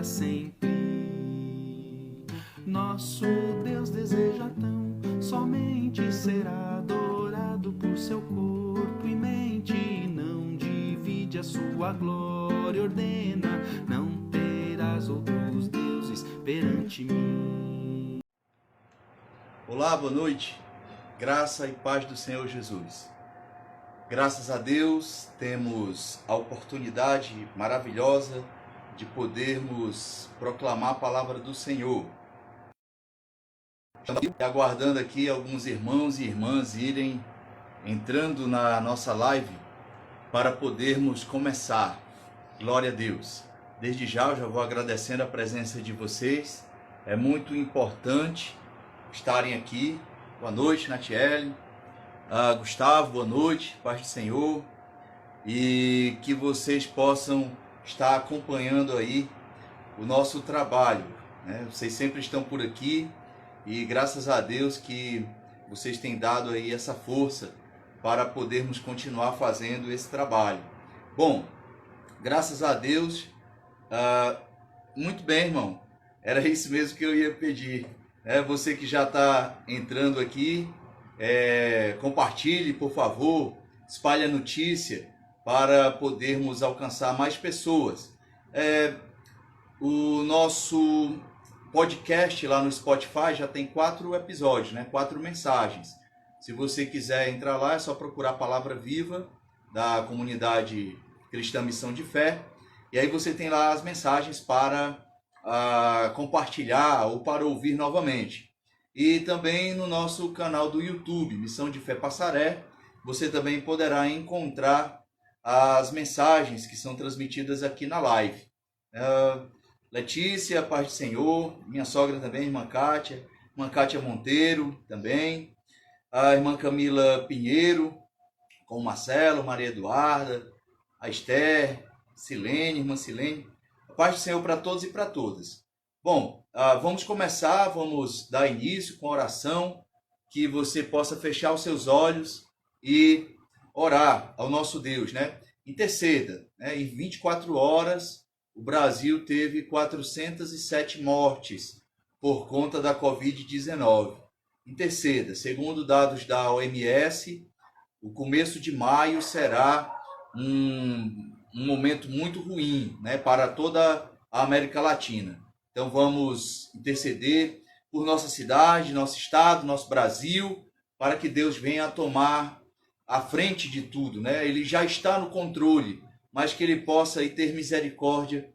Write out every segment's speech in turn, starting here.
para sempre. Nosso Deus deseja tão somente ser adorado por seu corpo e mente, e não divide a sua glória, ordena, não terás outros deuses perante mim. Olá, boa noite, graça e paz do Senhor Jesus. Graças a Deus temos a oportunidade maravilhosa de podermos proclamar a palavra do Senhor. Estamos aguardando aqui alguns irmãos e irmãs irem entrando na nossa live para podermos começar. Glória a Deus. Desde já eu já vou agradecendo a presença de vocês. É muito importante estarem aqui. Boa noite, Natiele. Gustavo, boa noite, paz do Senhor. E que vocês possam estar acompanhando aí o nosso trabalho, né? Vocês sempre estão por aqui e graças a Deus que vocês têm dado aí essa força para podermos continuar fazendo esse trabalho. Bom, graças a Deus, muito bem, irmão. Era isso mesmo que eu ia pedir. Você que já está entrando aqui, compartilhe, por favor, espalhe a notícia para podermos alcançar mais pessoas. O nosso podcast lá no Spotify já tem 4 episódios, 4 mensagens. Se você quiser entrar lá, é só procurar a Palavra Viva da comunidade Cristã Missão de Fé. E aí você tem lá as mensagens para compartilhar ou para ouvir novamente. E também no nosso canal do YouTube, Missão de Fé Passaré, você também poderá encontrar as mensagens que são transmitidas aqui na live. Letícia, paz do Senhor, minha sogra também, irmã Kátia Monteiro também, a irmã Camila Pinheiro, com o Marcelo, Maria Eduarda, a Esther, Silene, irmã Silene. A paz do Senhor para todos e para todas. Bom, vamos começar, vamos dar início com a oração, que você possa fechar os seus olhos e orar ao nosso Deus, Interceda, Em 24 horas, o Brasil teve 407 mortes por conta da Covid-19. Interceda, segundo dados da OMS, o começo de maio será um momento muito ruim, para toda a América Latina. Então vamos interceder por nossa cidade, nosso estado, nosso Brasil, para que Deus venha a tomar a frente de tudo, Ele já está no controle, mas que Ele possa aí ter misericórdia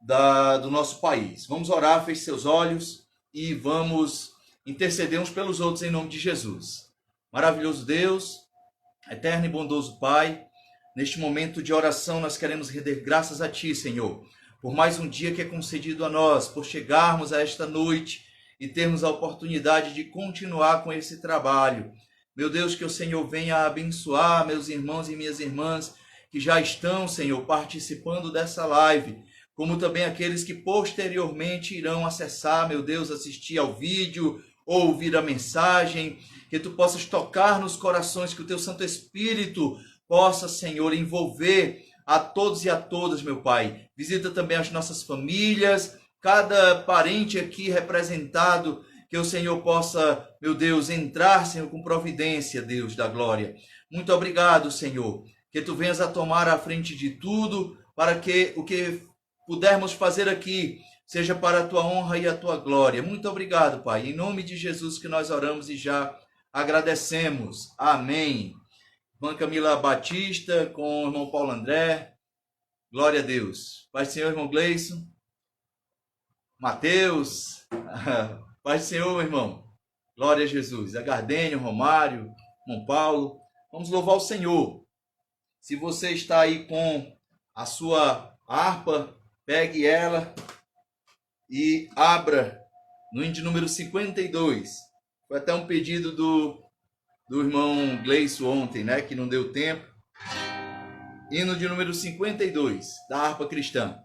do nosso país. Vamos orar, feche seus olhos e vamos interceder uns pelos outros em nome de Jesus. Maravilhoso Deus, eterno e bondoso Pai, neste momento de oração nós queremos render graças a Ti, Senhor, por mais um dia que é concedido a nós, por chegarmos a esta noite e termos a oportunidade de continuar com esse trabalho. Meu Deus, que o Senhor venha abençoar meus irmãos e minhas irmãs que já estão, Senhor, participando dessa live, como também aqueles que posteriormente irão acessar, meu Deus, assistir ao vídeo ou ouvir a mensagem, que Tu possas tocar nos corações, que o Teu Santo Espírito possa, Senhor, envolver a todos e a todas, meu Pai. Visita também as nossas famílias, cada parente aqui representado, que o Senhor possa, meu Deus, entrar, Senhor, com providência, Deus da glória. Muito obrigado, Senhor, que Tu venhas a tomar a frente de tudo, para que o que pudermos fazer aqui seja para a Tua honra e a Tua glória. Muito obrigado, Pai. Em nome de Jesus que nós oramos e já agradecemos. Amém. Irmã Camila Batista com o irmão Paulo André. Glória a Deus. Pai do Senhor, irmão Gleison. Mateus. Pai do Senhor, irmão. Glória a Jesus. A Gardênio, Romário, irmão Paulo. Vamos louvar o Senhor. Se você está aí com a sua harpa, pegue ela e abra no hino de número 52. Foi até um pedido do irmão Gleison ontem, que não deu tempo. Hino de número 52, da harpa cristã.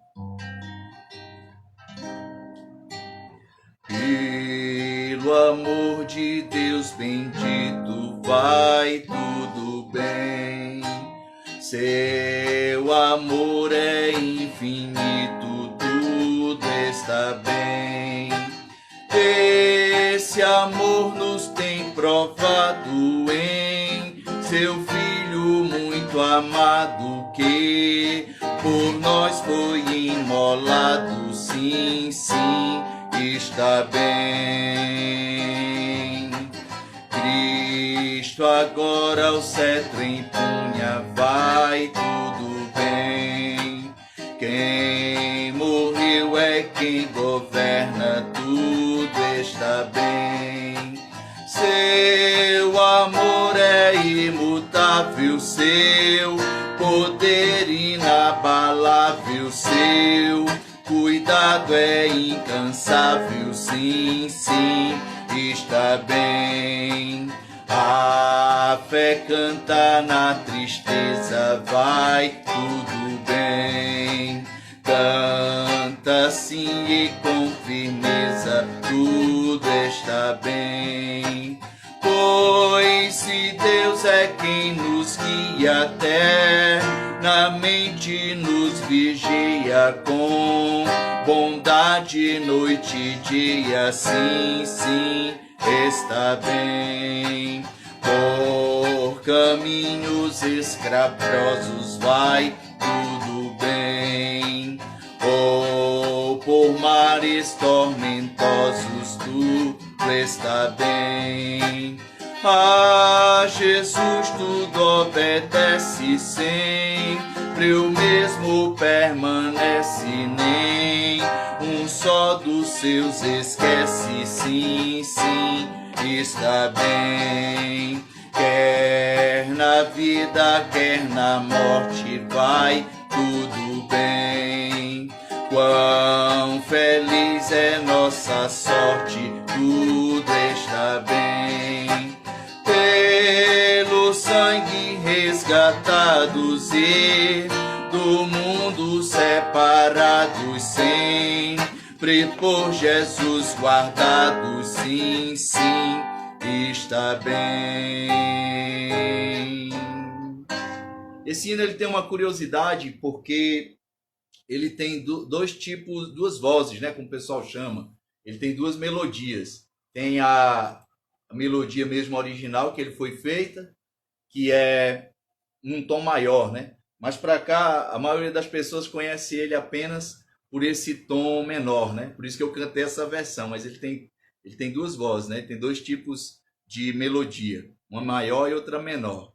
Pelo amor de Deus bendito, vai tudo bem. Seu amor é infinito, tudo está bem. Esse amor nos tem provado em seu Filho muito amado, que por nós foi imolado. Sim, sim, está bem. Cristo agora o cetro empunha, vai tudo bem. Quem morreu é quem governa, tudo está bem. Seu amor é imutável, seu poder inabalável, seu cuidado é incansável. Sim, sim, está bem. A fé canta na tristeza, vai tudo bem. Canta sim e com firmeza, tudo está bem. Pois se Deus é quem nos guia, eternamente nos vigia com bondade noite e dia. Sim, sim, está bem. Por caminhos escabrosos vai tudo bem, ou por mares tormentosos tudo está bem. A Jesus tudo obedece, sempre o mesmo permanece, nem um só dos seus esquece. Sim, sim, está bem. Quer na vida, quer na morte, vai tudo bem. Quão feliz é nossa sorte, tudo está bem. Pelo sangue resgatados e do mundo separados, sempre por Jesus guardados. Sim, sim, está bem. Esse hino ele tem uma curiosidade porque ele tem dois tipos, duas vozes, né, como o pessoal chama. Ele tem duas melodias. Tem a melodia mesmo original que ele foi feita, que é num tom maior, né? Mas para cá a maioria das pessoas conhece ele apenas por esse tom menor, né? Por isso que eu cantei essa versão. Mas ele tem duas vozes, né? Ele tem dois tipos de melodia, uma maior e outra menor.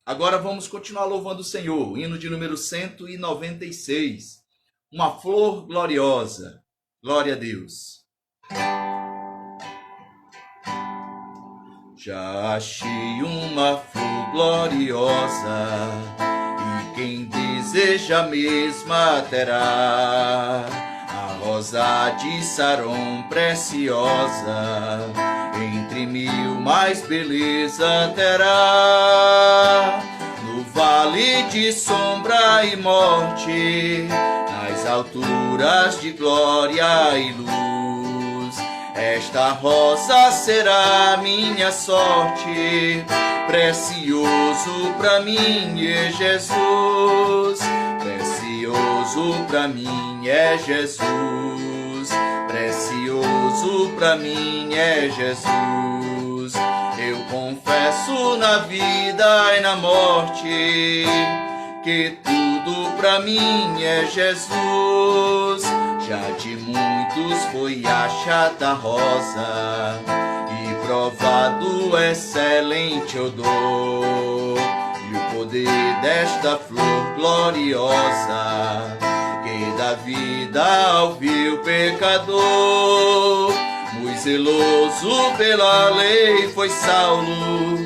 Agora vamos continuar louvando o Senhor. Hino de número 196. Uma flor gloriosa. Glória a Deus. Já achei uma flor gloriosa, e quem deseja a mesma terá. A rosa de Saron preciosa, entre mil mais beleza terá. No vale de sombra e morte, nas alturas de glória e luz, esta rosa será minha sorte. Precioso pra mim é Jesus, precioso pra mim é Jesus, precioso pra mim é Jesus. Eu confesso na vida e na morte que tudo pra mim é Jesus. Já de muitos foi achada rosa e provado excelente odor, e o poder desta flor gloriosa que dá vida ao vil pecador. Muito zeloso pela lei foi Saulo,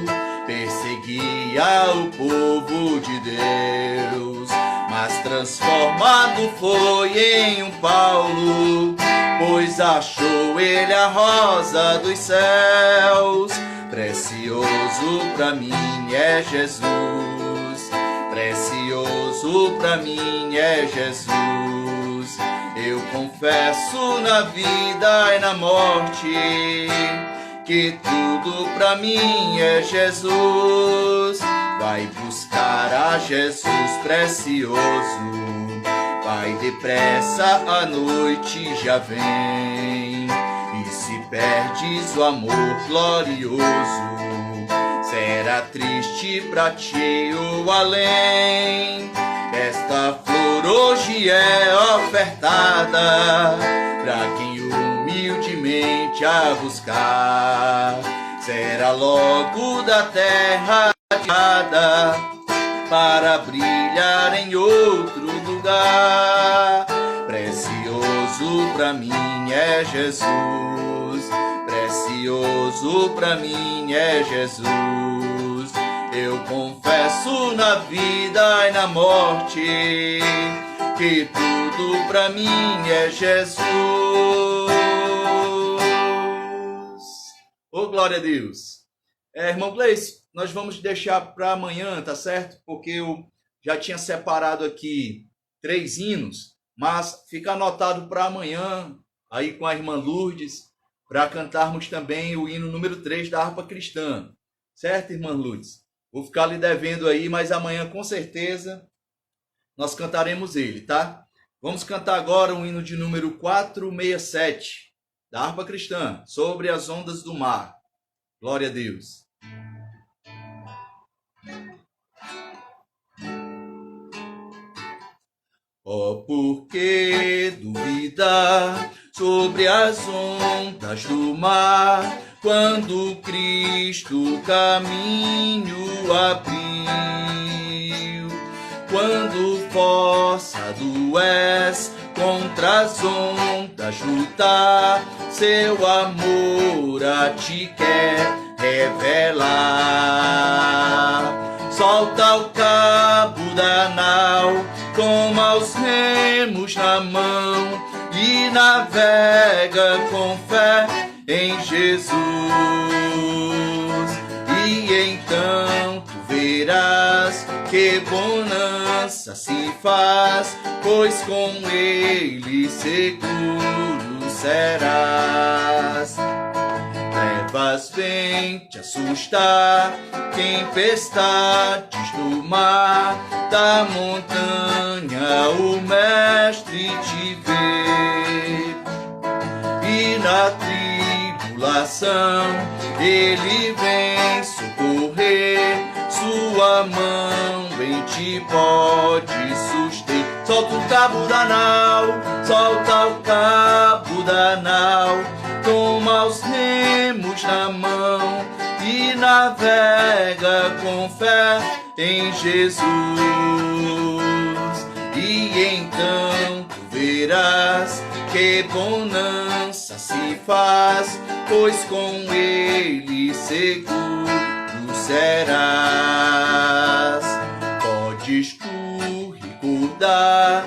perseguia o povo de Deus, mas transformado foi em um Paulo, pois achou ele a rosa dos céus. Precioso pra mim é Jesus, precioso pra mim é Jesus. Eu confesso na vida e na morte que tudo pra mim é Jesus. Vai buscar a Jesus precioso, Vai depressa, a noite já vem, e se perdes o amor glorioso, será triste pra ti o além. Esta flor hoje é ofertada pra quem humildemente a buscar. Será logo da terra tirada para brilhar em outro lugar. Precioso pra mim é Jesus, precioso pra mim é Jesus. Eu confesso na vida e na morte que tudo pra mim é Jesus. Oh, glória a Deus. Irmão Gleice, nós vamos deixar para amanhã, tá certo? Porque eu já tinha separado aqui 3 hinos, mas fica anotado para amanhã, aí com a irmã Lourdes, para cantarmos também o hino número 3 da harpa cristã. Certo, irmã Lourdes? Vou ficar lhe devendo aí, mas amanhã com certeza nós cantaremos ele, tá? Vamos cantar agora o hino de número 467 da harpa cristã, Sobre as Ondas do Mar. Glória a Deus. Oh, por que duvidar sobre as ondas do mar, quando Cristo caminho abriu? Quando forçado és contra as ondas lutar, seu amor a ti quer revelar. Solta o cabo da nau, toma os remos na mão e navega com fé em Jesus. E então tu verás que bonança se faz, pois com ele seguro serás. Trevas vêm te assustar, tempestades no mar, da montanha o mestre te vê. E na tribulação ele vem socorrer, sua mão em ti pode suster. Solta o cabo da nau, solta o cabo da nau, toma os remos na mão e navega com fé em Jesus. E então tu verás que bonança se faz, pois com ele seguro serás. Podes tu recordar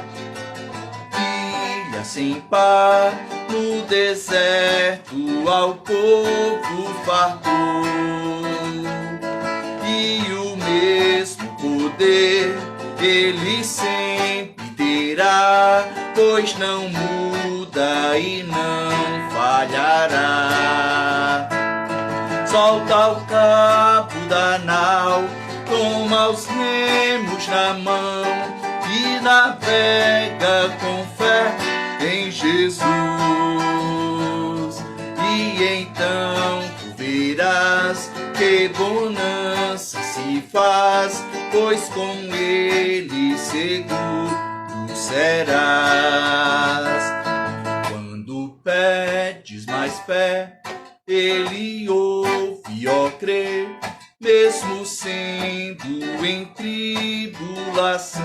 ilha sem par, no deserto ao povo fartou, e o mesmo poder ele sempre terá, pois não muda e não falhará. Solta o cabo da nau, toma os remos na mão e navega com fé em Jesus. E então tu verás que bonança se faz, pois com ele seguro serás. Quando pedes mais fé, ele ouve, ó crer, mesmo sendo em tribulação.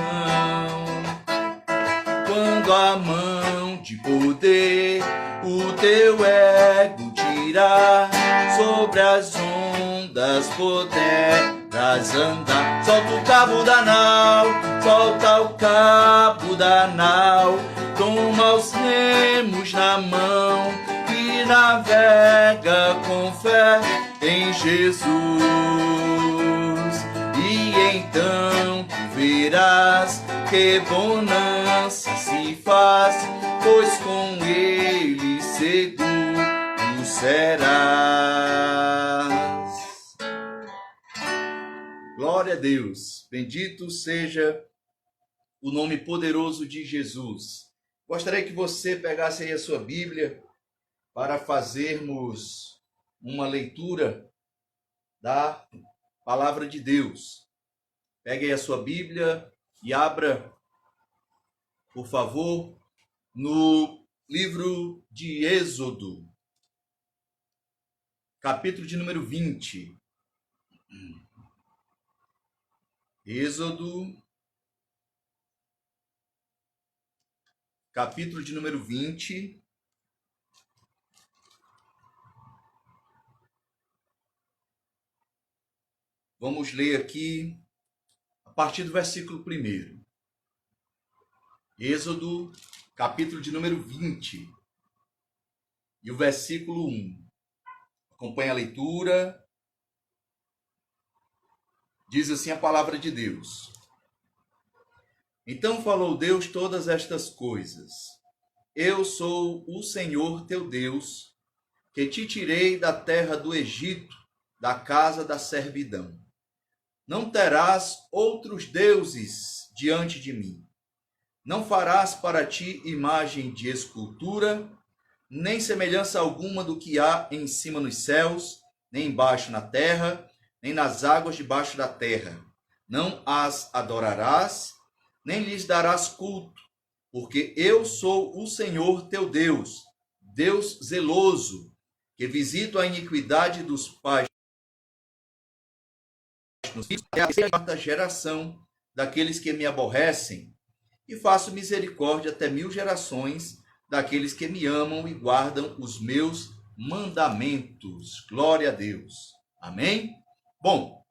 Quando a mão de poder o teu ego tirar, sobre as ondas poderás andar. Solta o cabo da nau, solta o cabo da nau, toma os remos na mão e navega com fé em Jesus. E então tu verás que bonança se faz, pois com ele seguro serás. Glória a Deus, bendito seja o nome poderoso de Jesus. Gostaria que você pegasse aí a sua Bíblia para fazermos uma leitura da Palavra de Deus. Pegue aí a sua Bíblia e abra, por favor, no livro de Êxodo, capítulo de número 20. Êxodo, capítulo de número 20. Vamos ler aqui a partir do versículo 1. Êxodo, capítulo de número 20. E o versículo 1. Acompanhe a leitura. Diz assim a palavra de Deus. Então falou Deus todas estas coisas. Eu sou o Senhor teu Deus, que te tirei da terra do Egito, da casa da servidão. Não terás outros deuses diante de mim. Não farás para ti imagem de escultura, nem semelhança alguma do que há em cima nos céus, nem embaixo na terra, nem nas águas debaixo da terra. Não as adorarás, nem lhes darás culto, porque eu sou o Senhor teu Deus, Deus zeloso, que visito a iniquidade dos pais nos filhos até a quarta geração daqueles que me aborrecem, e faço misericórdia até 1000 gerações daqueles que me amam e guardam os meus mandamentos. Glória a Deus. Amém? Bom,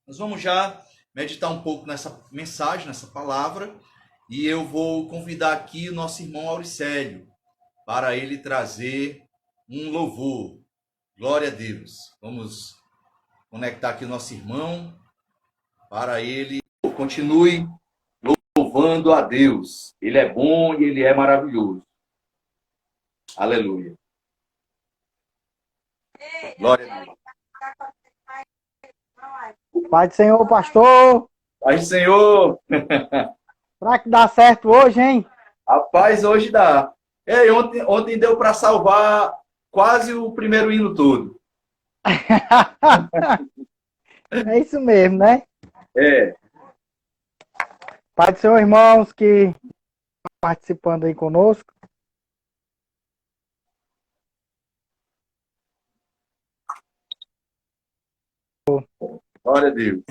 nós vamos já meditar um pouco nessa mensagem, nessa palavra, e eu vou convidar aqui o nosso irmão Auricélio para ele trazer um louvor. Glória a Deus. Vamos conectar aqui o nosso irmão para ele continue louvando a Deus. Ele é bom e ele é maravilhoso. Aleluia. Glória a Deus. Pai do Senhor, pastor. Pai do Senhor. Será que dá certo hoje, hein? Rapaz, hoje dá. Ontem deu para salvar quase o primeiro hino todo. É isso mesmo, né? É. Pai do Senhor, irmãos que estão participando aí conosco. Glória a Deus.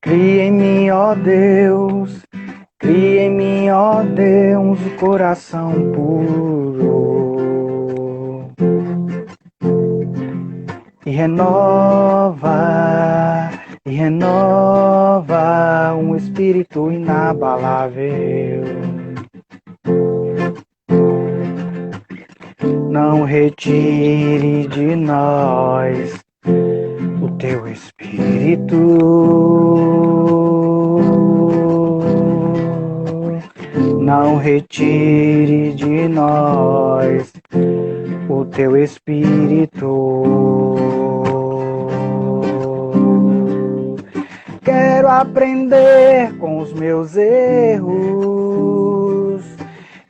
Cria em mim, ó Deus, cria em mim, ó Deus, o coração puro. E renova um espírito inabalável. Não retire de nós o teu espírito. Não retire de nós o teu espírito. Quero aprender com os meus erros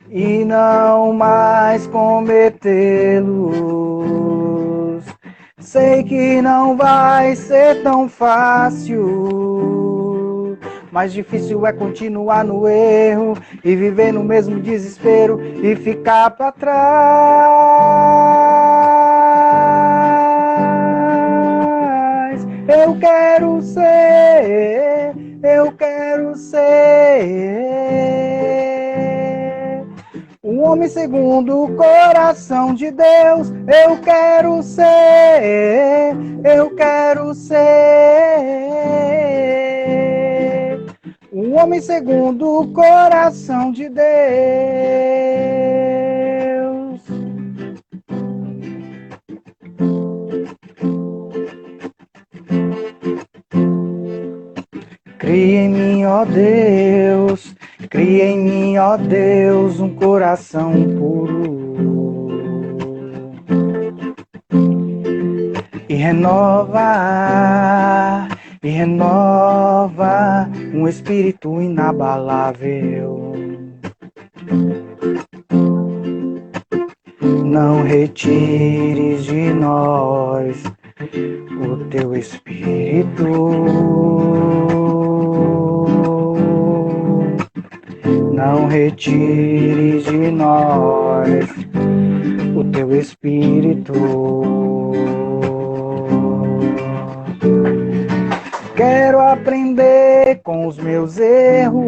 e não mais cometê-los. Sei que não vai ser tão fácil, mas difícil é continuar no erro e viver no mesmo desespero e ficar para trás. Eu quero ser um homem segundo o coração de Deus. Eu quero ser um homem segundo o coração de Deus. Cria em mim, ó Deus, cria em mim, ó Deus, um coração puro. E renova um espírito inabalável. Não retires de nós o teu espírito. Não retires de nós o teu espírito. Quero aprender com os meus erros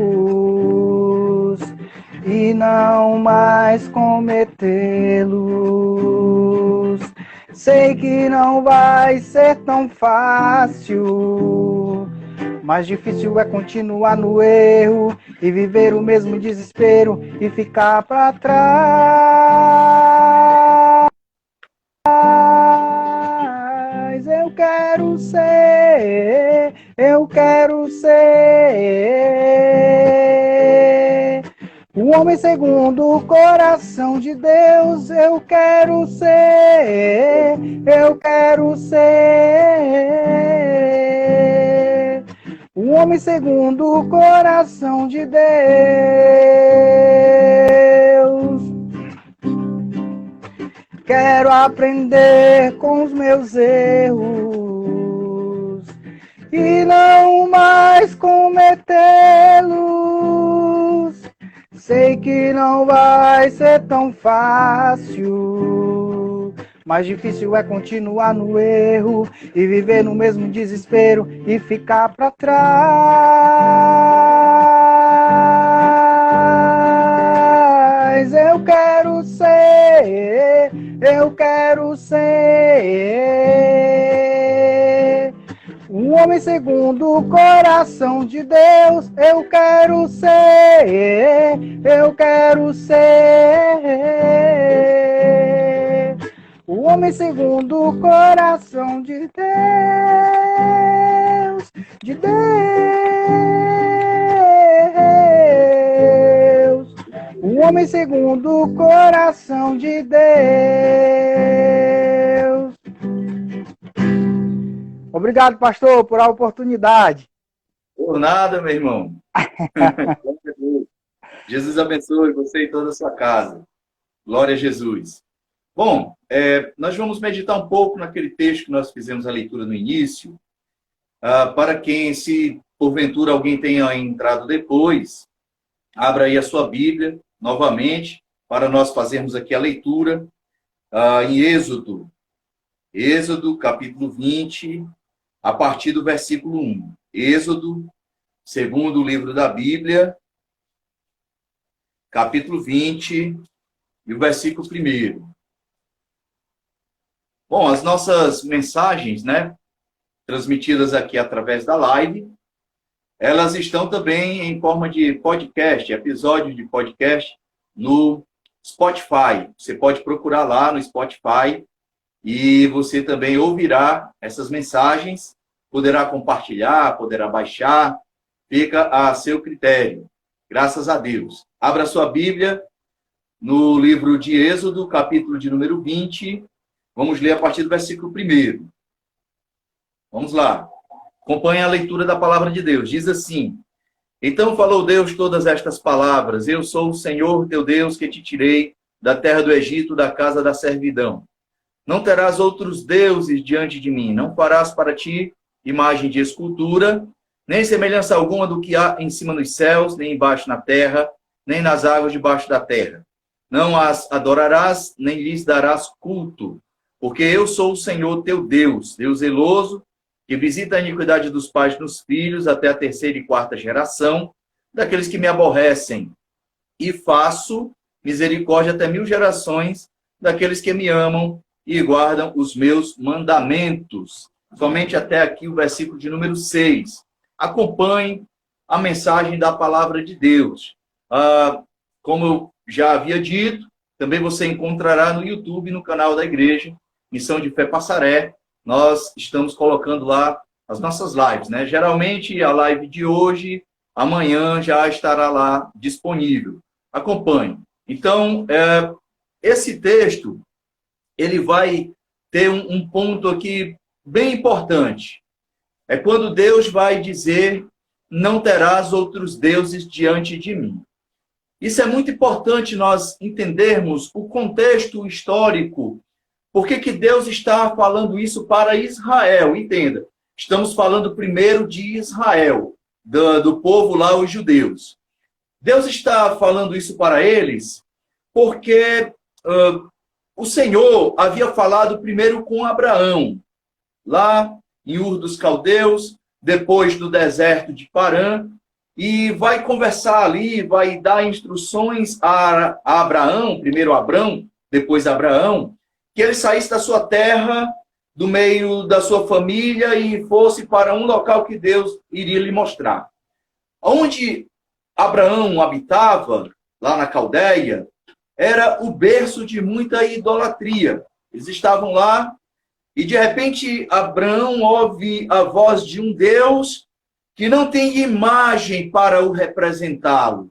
e não mais cometê-los. Sei que não vai ser tão fácil, mas difícil é continuar no erro e viver o mesmo desespero e ficar para trás. Eu quero ser o homem segundo o coração de Deus. Eu quero ser o homem segundo o coração de Deus. Quero aprender com os meus erros e não mais cometê-los. Sei que não vai ser tão fácil, mas difícil é continuar no erro e viver no mesmo desespero e ficar para trás. Eu quero ser um homem segundo o coração de Deus. Eu quero ser o homem segundo o coração de Deus, o homem segundo o coração de Deus. Obrigado, pastor, por a oportunidade. Por nada, meu irmão. Jesus abençoe você e toda a sua casa. Glória a Jesus. Bom, nós vamos meditar um pouco naquele texto que nós fizemos a leitura no início. Para quem, se porventura alguém tenha entrado depois, abra aí a sua Bíblia novamente para nós fazermos aqui a leitura em Êxodo. Êxodo, capítulo 20, a partir do versículo 1. Êxodo, segundo o livro da Bíblia, capítulo 20 e o versículo 1. Bom, as nossas mensagens, transmitidas aqui através da live, elas estão também em forma de podcast, episódio de podcast no Spotify. Você pode procurar lá no Spotify e você também ouvirá essas mensagens, poderá compartilhar, poderá baixar, fica a seu critério. Graças a Deus. Abra sua Bíblia no livro de Êxodo, capítulo de número 20. Vamos ler a partir do versículo 1. Vamos lá. Acompanhe a leitura da palavra de Deus. Diz assim: Então falou Deus todas estas palavras: Eu sou o Senhor teu Deus que te tirei da terra do Egito, da casa da servidão. Não terás outros deuses diante de mim. Não farás para ti imagem de escultura, nem semelhança alguma do que há em cima nos céus, nem embaixo na terra, nem nas águas debaixo da terra. Não as adorarás, nem lhes darás culto, porque eu sou o Senhor teu Deus, Deus zeloso, que visita a iniquidade dos pais nos filhos até a 3ª e 4ª geração, daqueles que me aborrecem, e faço misericórdia até 1000 gerações, daqueles que me amam e guardam os meus mandamentos. Somente até aqui o versículo de número 6. Acompanhe a mensagem da palavra de Deus. Como eu já havia dito, também você encontrará no YouTube, no canal da igreja, Missão de Fé Passaré. Nós estamos colocando lá as nossas lives, né? Geralmente a live de hoje, amanhã já estará lá disponível. Acompanhe. Então, esse texto, ele vai ter um ponto aqui bem importante. É quando Deus vai dizer: não terás outros deuses diante de mim. Isso é muito importante nós entendermos o contexto histórico. Por que Deus está falando isso para Israel? Entenda, estamos falando primeiro de Israel, do povo lá, os judeus. Deus está falando isso para eles porque o Senhor havia falado primeiro com Abraão, lá em Ur dos Caldeus, depois do deserto de Parã, e vai conversar ali, vai dar instruções a Abraão, primeiro Abrão, depois Abraão, que ele saísse da sua terra, do meio da sua família e fosse para um local que Deus iria lhe mostrar. Onde Abraão habitava, lá na Caldeia, era o berço de muita idolatria. Eles estavam lá e, de repente, Abraão ouve a voz de um Deus que não tem imagem para o representá-lo.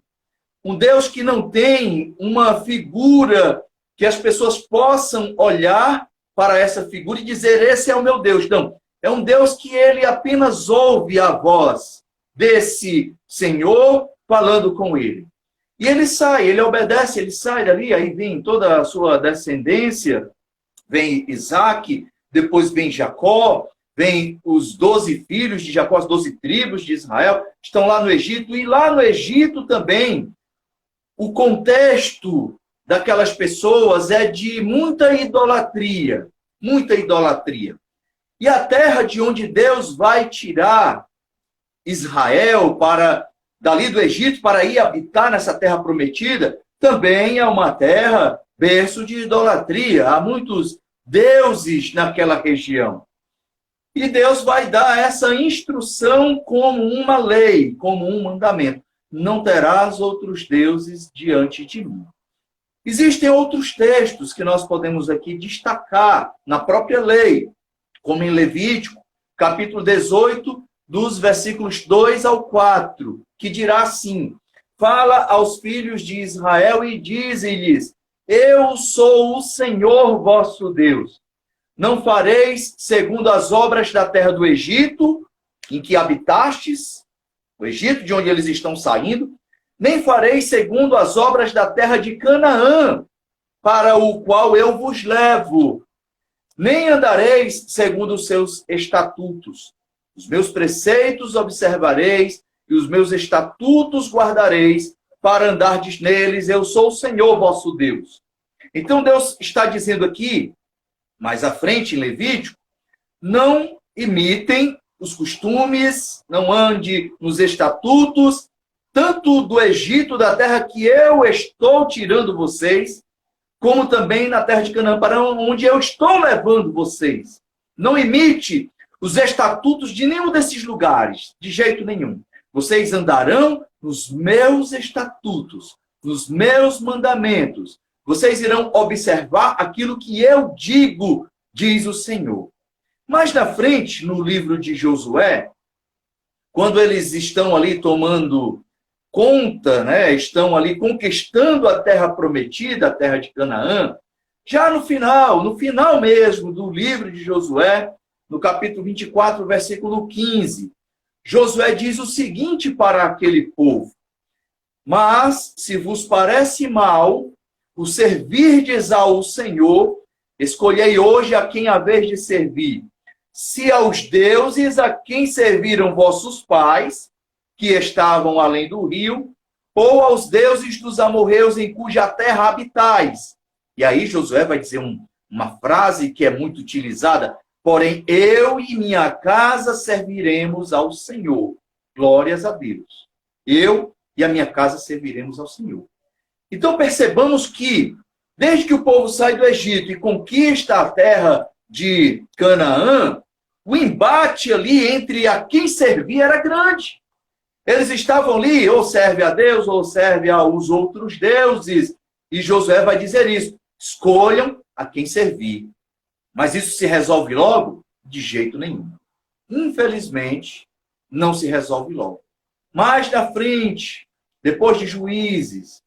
Um Deus que não tem uma figura que as pessoas possam olhar para essa figura e dizer: esse é o meu Deus. Não, é um Deus que ele apenas ouve a voz desse Senhor falando com ele. E ele sai, ele obedece, ele sai dali, aí vem toda a sua descendência, vem Isaac, depois vem Jacó, vem os 12 filhos de Jacó, as 12 tribos de Israel, estão lá no Egito, e lá no Egito também, o contexto daquelas pessoas é de muita idolatria, muita idolatria. E a terra de onde Deus vai tirar Israel dali do Egito para ir habitar nessa terra prometida, também é uma terra berço de idolatria. Há muitos deuses naquela região. E Deus vai dar essa instrução como uma lei, como um mandamento: não terás outros deuses diante de mim. Existem outros textos que nós podemos aqui destacar na própria lei, como em Levítico, capítulo 18, dos versículos 2 ao 4, que dirá assim: fala aos filhos de Israel e dize-lhes: eu sou o Senhor vosso Deus. Não fareis segundo as obras da terra do Egito, em que habitastes, o Egito de onde eles estão saindo, nem fareis segundo as obras da terra de Canaã, para o qual eu vos levo, nem andareis segundo os seus estatutos. Os meus preceitos observareis, e os meus estatutos guardareis, para andardes neles. Eu sou o Senhor vosso Deus. Então Deus está dizendo aqui, mais à frente em Levítico: não imitem os costumes, não ande nos estatutos, tanto do Egito, da terra que eu estou tirando vocês, como também na terra de Canaã, para onde eu estou levando vocês. Não imite os estatutos de nenhum desses lugares, de jeito nenhum. Vocês andarão nos meus estatutos, nos meus mandamentos. Vocês irão observar aquilo que eu digo, diz o Senhor. Mais na frente, no livro de Josué, quando eles estão ali tomando conta, né, estão ali conquistando a terra prometida, a terra de Canaã, já no final mesmo do livro de Josué, no capítulo 24, versículo 15, Josué diz o seguinte para aquele povo: mas se vos parece mal o servirdes ao Senhor, escolhei hoje a quem haveis de servir. Se aos deuses a quem serviram vossos pais, que estavam além do rio, ou aos deuses dos amorreus em cuja terra habitais. E aí Josué vai dizer uma frase que é muito utilizada: porém eu e minha casa serviremos ao Senhor. Glórias a Deus. Eu e a minha casa serviremos ao Senhor. Então percebamos que, desde que o povo sai do Egito e conquista a terra de Canaã, o embate ali entre a quem servir era grande. Eles estavam ali, ou serve a Deus, ou serve aos outros deuses. E Josué vai dizer isso: escolham a quem servir. Mas isso se resolve logo? De jeito nenhum. infelizmente, não se resolve logo. Mais na frente, depois de Juízes,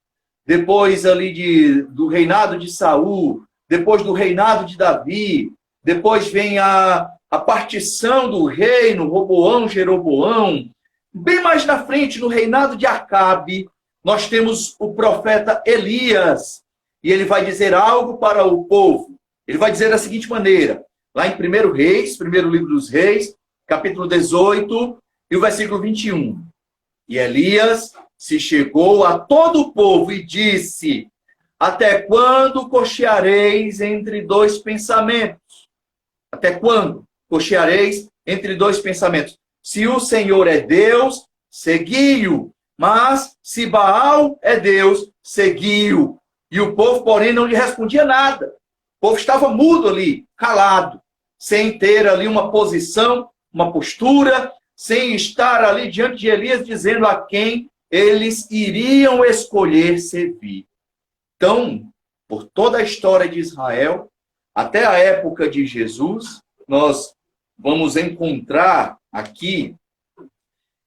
depois ali do reinado de Saul, depois do reinado de Davi, depois vem a partição do reino, Roboão, Jeroboão. Bem mais na frente, no reinado de Acabe, nós temos o profeta Elias, e ele vai dizer algo para o povo. Ele vai dizer da seguinte maneira, lá em 1 Reis, primeiro livro dos Reis, capítulo 18, e o versículo 21. E Elias se chegou a todo o povo e disse: até quando cocheareis entre dois pensamentos? Até quando cocheareis entre dois pensamentos? Se o Senhor é Deus, segui-o. Mas se Baal é Deus, segui-o. E o povo, porém, não lhe respondia nada. O povo estava mudo ali, calado, sem ter ali uma posição, uma postura, sem estar ali diante de Elias dizendo a quem eles iriam escolher servir. Então, por toda a história de Israel, até a época de Jesus, nós vamos encontrar aqui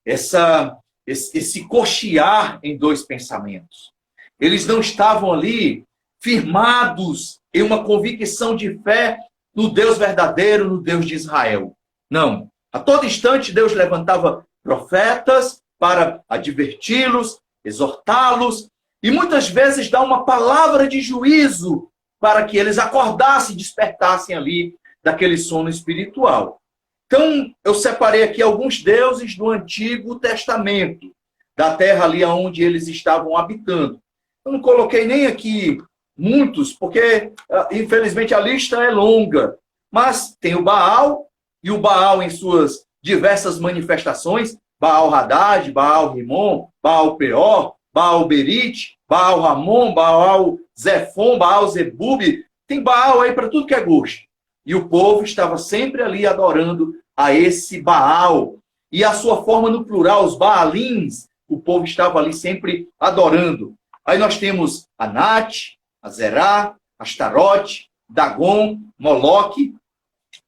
esse cochear em dois pensamentos. Eles não estavam ali firmados em uma convicção de fé no Deus verdadeiro, no Deus de Israel. Não. A todo instante, Deus levantava profetas para adverti-los, exortá-los, e muitas vezes dá uma palavra de juízo para que eles acordassem, despertassem ali daquele sono espiritual. Então, eu separei aqui alguns deuses do Antigo Testamento, da terra ali onde eles estavam habitando. Eu não coloquei nem aqui muitos, porque, infelizmente, a lista é longa. Mas tem o Baal, e o Baal em suas diversas manifestações, Baal Hadad, Baal Rimon, Baal Peor, Baal Berite, Baal Ramon, Baal Zefon, Baal Zebub, tem Baal aí para tudo que é gosto. E o povo estava sempre ali adorando a esse Baal. E a sua forma no plural, os Baalins, o povo estava ali sempre adorando. Aí nós temos Anat, Azerá, Astarote, Dagon, Moloque,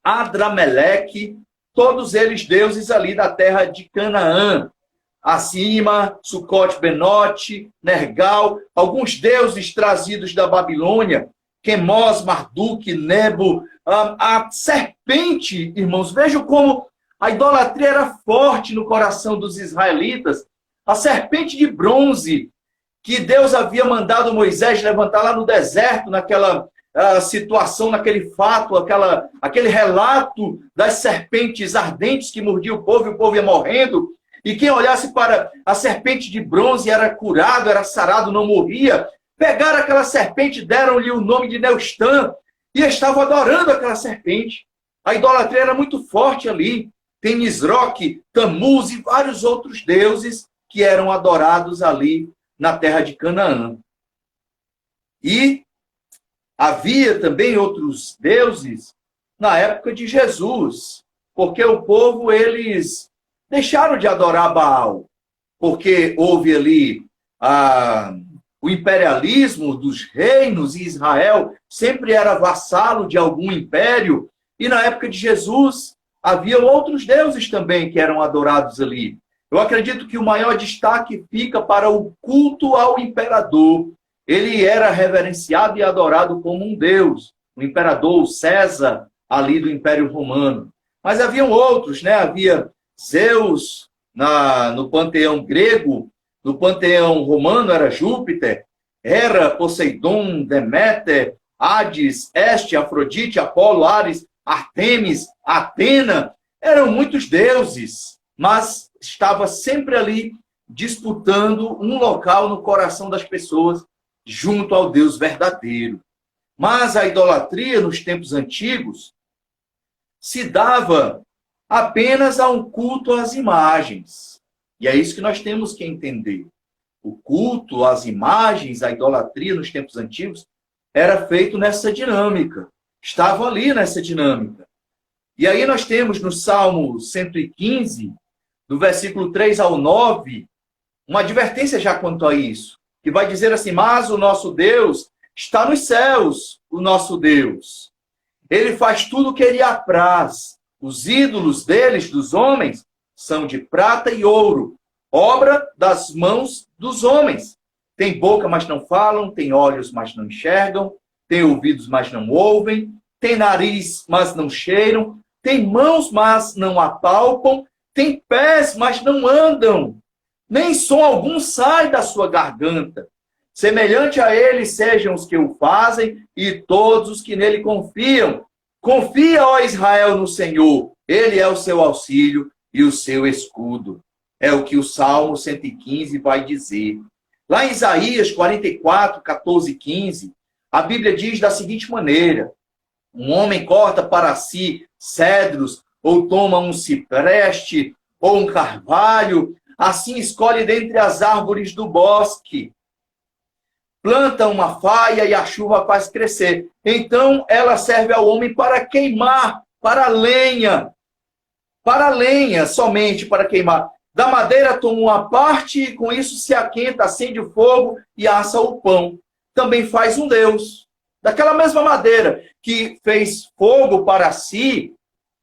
Adrameleque, todos eles deuses ali da terra de Canaã. Acima, Sucote, Benote, Nergal, alguns deuses trazidos da Babilônia, Quemos, Marduk, Nebo, a serpente, irmãos. Vejam como a idolatria era forte no coração dos israelitas. A serpente de bronze, que Deus havia mandado Moisés levantar lá no deserto, naquela situação, naquele fato, aquele relato das serpentes ardentes que mordiam o povo e o povo ia morrendo. E quem olhasse para a serpente de bronze era curado, era sarado, não morria. Pegaram aquela serpente, deram-lhe o nome de Neustã e estavam adorando aquela serpente. A idolatria era muito forte ali. Tem Nisroque, Tamuz e vários outros deuses que eram adorados ali na terra de Canaã. E havia também outros deuses na época de Jesus, porque o povo, eles deixaram de adorar Baal, porque houve ali o imperialismo dos reinos, e Israel sempre era vassalo de algum império, e na época de Jesus havia outros deuses também que eram adorados ali. Eu acredito que o maior destaque fica para o culto ao imperador. Ele era reverenciado e adorado como um deus, o imperador César, ali do Império Romano. Mas haviam outros, né? Havia Zeus no panteão grego, no panteão romano era Júpiter, Hera, Poseidon, Deméter, Hades, Este, Afrodite, Apolo, Ares, Artemis, Atena. Eram muitos deuses, mas estava sempre ali disputando um local no coração das pessoas junto ao Deus verdadeiro. Mas a idolatria nos tempos antigos se dava apenas a um culto às imagens. E é isso que nós temos que entender. O culto às imagens, a idolatria nos tempos antigos, era feito nessa dinâmica. Estava ali nessa dinâmica. E aí nós temos no Salmo 115, do versículo 3 ao 9, uma advertência já quanto a isso, que vai dizer assim: mas o nosso Deus está nos céus, o nosso Deus. Ele faz tudo o que ele apraz. Os ídolos deles, dos homens, são de prata e ouro, obra das mãos dos homens. Tem boca, mas não falam, tem olhos, mas não enxergam, tem ouvidos, mas não ouvem, tem nariz, mas não cheiram, tem mãos, mas não apalpam, tem pés, mas não andam, nem som algum sai da sua garganta. Semelhante a ele sejam os que o fazem e todos os que nele confiam. Confia, ó Israel, no Senhor. Ele é o seu auxílio e o seu escudo. É o que o Salmo 115 vai dizer. Lá em Isaías 44, 14 e 15, a Bíblia diz da seguinte maneira: um homem corta para si cedros, ou toma um cipreste, ou um carvalho, assim escolhe dentre as árvores do bosque. Planta uma faia e a chuva faz crescer. Então ela serve ao homem para queimar, para lenha somente para queimar. Da madeira toma uma parte e com isso se aquenta, acende o fogo e assa o pão. Também faz um Deus. Daquela mesma madeira que fez fogo para si,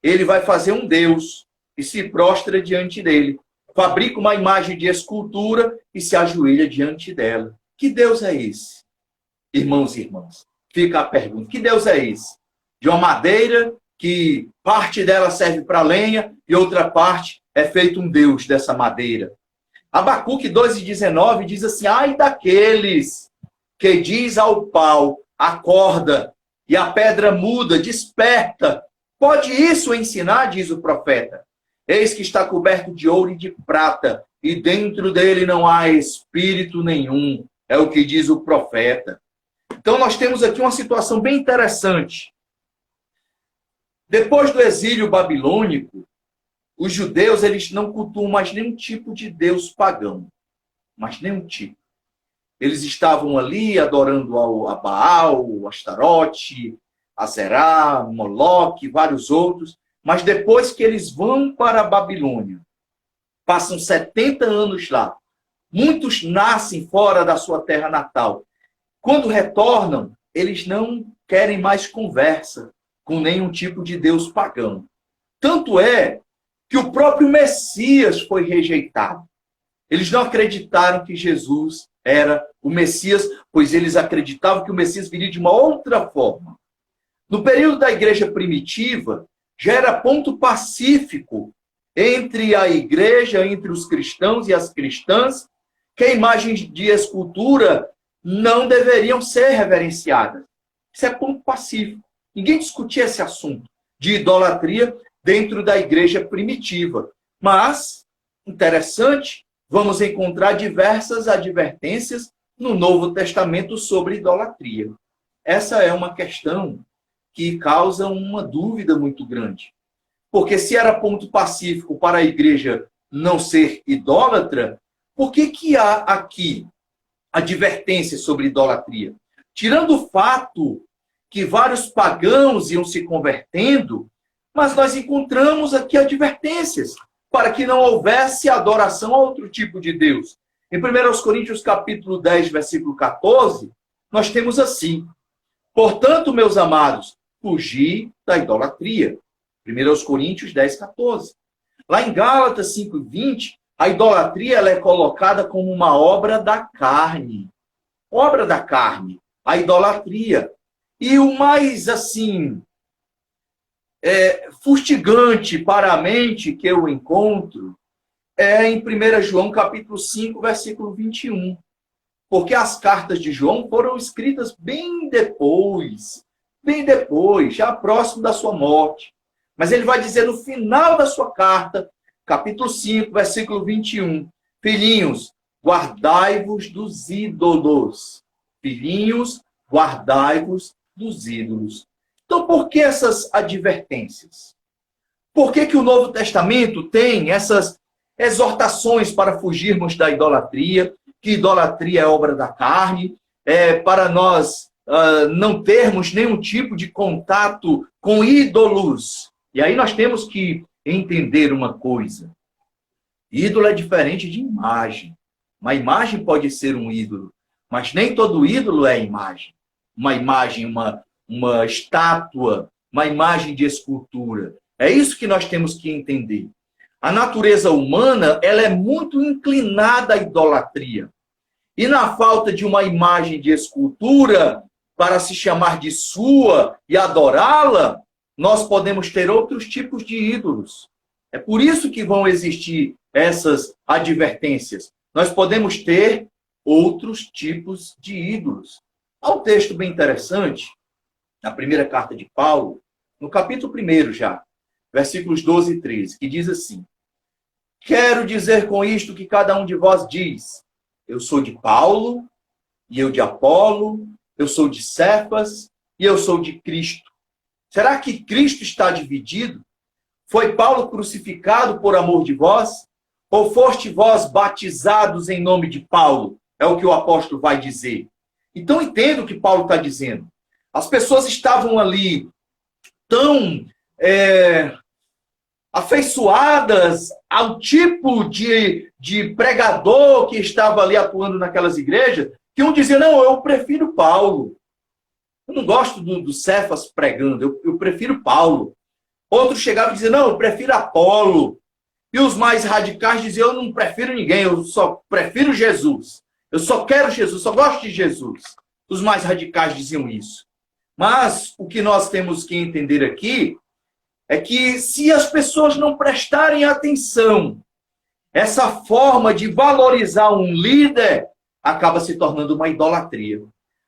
ele vai fazer um Deus e se prostra diante dele. Fabrica uma imagem de escultura e se ajoelha diante dela. Que Deus é esse? Irmãos e irmãs, fica a pergunta. Que Deus é esse? De uma madeira que parte dela serve para lenha e outra parte é feito um Deus dessa madeira. Abacuque 2:19 diz assim: ai daqueles que diz ao pau, acorda, e a pedra muda, desperta. Pode isso ensinar, diz o profeta. Eis que está coberto de ouro e de prata, e dentro dele não há espírito nenhum. É o que diz o profeta. Então nós temos aqui uma situação bem interessante. Depois do exílio babilônico, os judeus eles não cultuam mais nenhum tipo de deus pagão. Mas nenhum tipo. Eles estavam ali adorando a Baal, Astarote, Aserá, Moloque, vários outros. Mas depois que eles vão para a Babilônia, passam 70 anos lá. Muitos nascem fora da sua terra natal. Quando retornam, eles não querem mais conversa com nenhum tipo de deus pagão. Tanto é que o próprio Messias foi rejeitado. Eles não acreditaram que Jesus era o Messias, pois eles acreditavam que o Messias viria de uma outra forma. No período da igreja primitiva, já era ponto pacífico entre a igreja, entre os cristãos e as cristãs, que imagens de escultura não deveriam ser reverenciadas. Isso é ponto pacífico. Ninguém discutia esse assunto de idolatria dentro da igreja primitiva. Mas, interessante, vamos encontrar diversas advertências no Novo Testamento sobre idolatria. Essa é uma questão que causa uma dúvida muito grande. Porque se era ponto pacífico para a igreja não ser idólatra, por que há aqui advertência sobre idolatria? Tirando o fato que vários pagãos iam se convertendo, mas nós encontramos aqui advertências para que não houvesse adoração a outro tipo de Deus. Em 1 Coríntios capítulo 10, versículo 14, nós temos assim: portanto, meus amados, fugi da idolatria. 1 Coríntios 10, 14. Lá em Gálatas 5:20, a idolatria ela é colocada como uma obra da carne. Obra da carne, a idolatria. E o mais, assim, fustigante para a mente que eu encontro é em 1 João capítulo 5, versículo 21. Porque as cartas de João foram escritas bem depois, já próximo da sua morte. Mas ele vai dizer no final da sua carta, capítulo 5, versículo 21, filhinhos, guardai-vos dos ídolos. Filhinhos, guardai-vos dos ídolos. Então, por que essas advertências? Por que o Novo Testamento tem essas exortações para fugirmos da idolatria, que idolatria é obra da carne, para nós não termos nenhum tipo de contato com ídolos? E aí nós temos que entender uma coisa. Ídolo é diferente de imagem. Uma imagem pode ser um ídolo, mas nem todo ídolo é imagem. Uma imagem, uma estátua, uma imagem de escultura. É isso que nós temos que entender. A natureza humana, ela é muito inclinada à idolatria. E na falta de uma imagem de escultura para se chamar de sua e adorá-la, nós podemos ter outros tipos de ídolos. É por isso que vão existir essas advertências. Nós podemos ter outros tipos de ídolos. Há um texto bem interessante, na primeira carta de Paulo, no capítulo 1 já, versículos 12 e 13, que diz assim: quero dizer com isto que cada um de vós diz, eu sou de Paulo, e eu de Apolo, eu sou de Cefas, e eu sou de Cristo. Será que Cristo está dividido? Foi Paulo crucificado por amor de vós? Ou foste vós batizados em nome de Paulo? É o que o apóstolo vai dizer. Então entenda o que Paulo está dizendo. As pessoas estavam ali tão afeiçoadas ao tipo de pregador que estava ali atuando naquelas igrejas, que um dizia, não, eu prefiro Paulo. Eu não gosto do Cefas pregando, eu prefiro Paulo. Outros chegavam e diziam, não, eu prefiro Apolo. E os mais radicais diziam, eu não prefiro ninguém, eu só prefiro Jesus. Eu só quero Jesus, só gosto de Jesus. Os mais radicais diziam isso. Mas o que nós temos que entender aqui é que se as pessoas não prestarem atenção, essa forma de valorizar um líder acaba se tornando uma idolatria.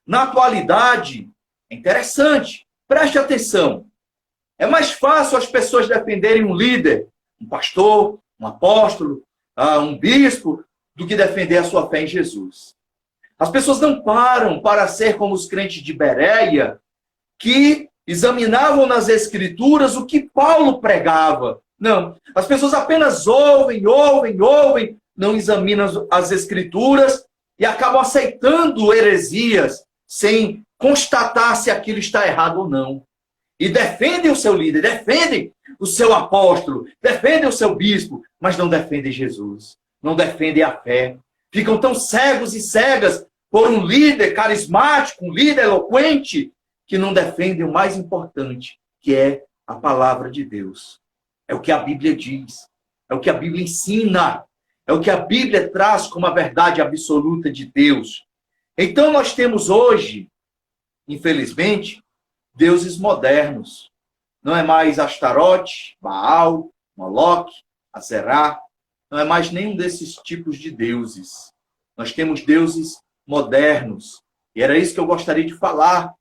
Na atualidade, é interessante, preste atenção. É mais fácil as pessoas defenderem um líder, um pastor, um apóstolo, um bispo, do que defender a sua fé em Jesus. As pessoas não param para ser como os crentes de Bereia, que examinavam nas Escrituras o que Paulo pregava. Não, as pessoas apenas ouvem, não examinam as Escrituras e acabam aceitando heresias sem constatar se aquilo está errado ou não. E defendem o seu líder, defendem o seu apóstolo, defendem o seu bispo, mas não defendem Jesus, não defendem a fé. Ficam tão cegos e cegas por um líder carismático, um líder eloquente, que não defendem o mais importante, que é a palavra de Deus. É o que a Bíblia diz, é o que a Bíblia ensina, é o que a Bíblia traz como a verdade absoluta de Deus. Então nós temos hoje, infelizmente, deuses modernos. Não é mais Astarote, Baal, Moloque, Aserá, não é mais nenhum desses tipos de deuses. Nós temos deuses modernos. E era isso que eu gostaria de falar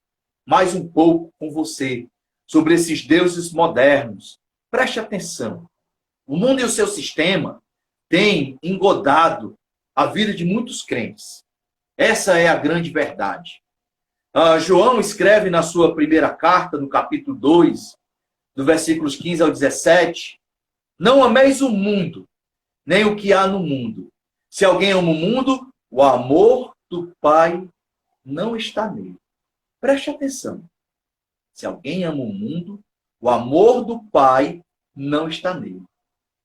mais um pouco com você, sobre esses deuses modernos. Preste atenção. O mundo e o seu sistema têm engodado a vida de muitos crentes. Essa é a grande verdade. João escreve na sua primeira carta, no capítulo 2, do versículos 15 ao 17, não ameis o mundo, nem o que há no mundo. Se alguém ama o mundo, o amor do Pai não está nele. Preste atenção. Se alguém ama o mundo, o amor do Pai não está nele.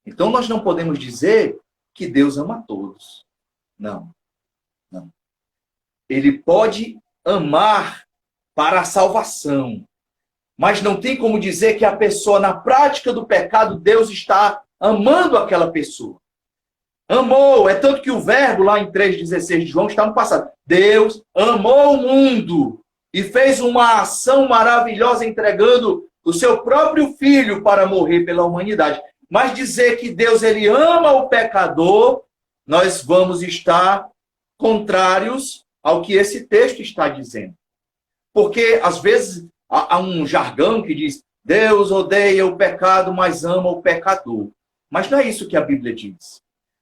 Então nós não podemos dizer que Deus ama a todos. Não. Não. Ele pode amar para a salvação, mas não tem como dizer que a pessoa, na prática do pecado, Deus está amando aquela pessoa. Amou, é tanto que o verbo lá em 3,16 de João está no passado. Deus amou o mundo e fez uma ação maravilhosa entregando o seu próprio filho para morrer pela humanidade. Mas dizer que Deus ele ama o pecador, nós vamos estar contrários ao que esse texto está dizendo. Porque, às vezes, há um jargão que diz Deus odeia o pecado, mas ama o pecador. Mas não é isso que a Bíblia diz.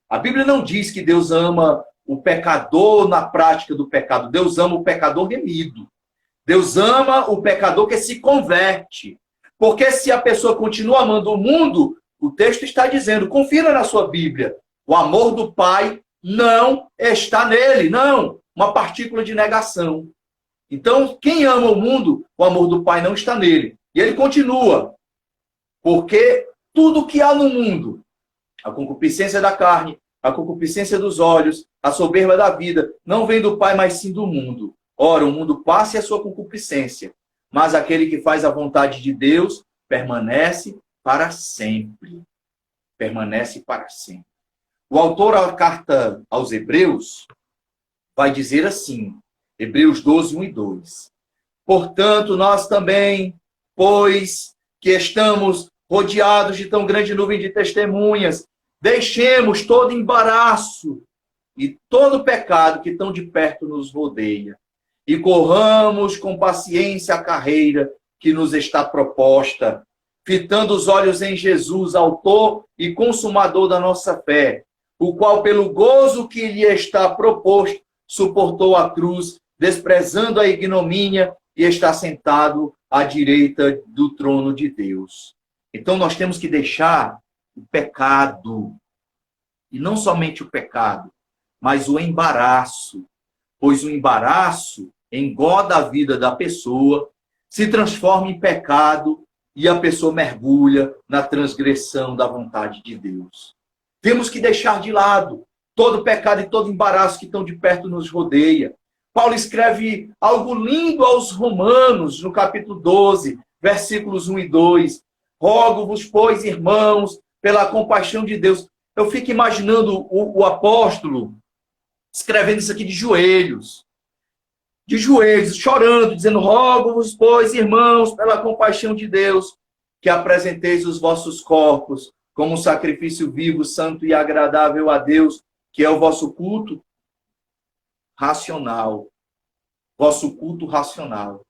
A Bíblia não diz que Deus ama o pecador na prática do pecado. Deus ama o pecador remido. Deus ama o pecador que se converte. Porque se a pessoa continua amando o mundo, o texto está dizendo, confira na sua Bíblia, o amor do Pai não está nele. Não, uma partícula de negação. Então, quem ama o mundo, o amor do Pai não está nele. E ele continua, porque tudo que há no mundo, a concupiscência da carne, a concupiscência dos olhos, a soberba da vida, não vem do Pai, mas sim do mundo. Ora, o mundo passa e a sua concupiscência, mas aquele que faz a vontade de Deus permanece para sempre. Permanece para sempre. O autor da carta aos Hebreus vai dizer assim, Hebreus 12, 1 e 2. Portanto, nós também, pois que estamos rodeados de tão grande nuvem de testemunhas, deixemos todo embaraço e todo pecado que tão de perto nos rodeia, e corramos com paciência a carreira que nos está proposta, fitando os olhos em Jesus, autor e consumador da nossa fé, o qual, pelo gozo que lhe está proposto, suportou a cruz, desprezando a ignomínia, e está sentado à direita do trono de Deus. Então nós temos que deixar o pecado, e não somente o pecado, mas o embaraço, pois o embaraço engoda a vida da pessoa, se transforma em pecado e a pessoa mergulha na transgressão da vontade de Deus. Temos que deixar de lado todo pecado e todo embaraço que tão de perto nos rodeia. Paulo escreve algo lindo aos Romanos, no capítulo 12, versículos 1 e 2. Rogo-vos, pois, irmãos, pela compaixão de Deus. Eu fico imaginando o apóstolo escrevendo isso aqui de joelhos, chorando, dizendo, rogo-vos, pois, irmãos, pela compaixão de Deus, que apresenteis os vossos corpos como um sacrifício vivo, santo e agradável a Deus, que é o vosso culto racional. Vosso culto racional.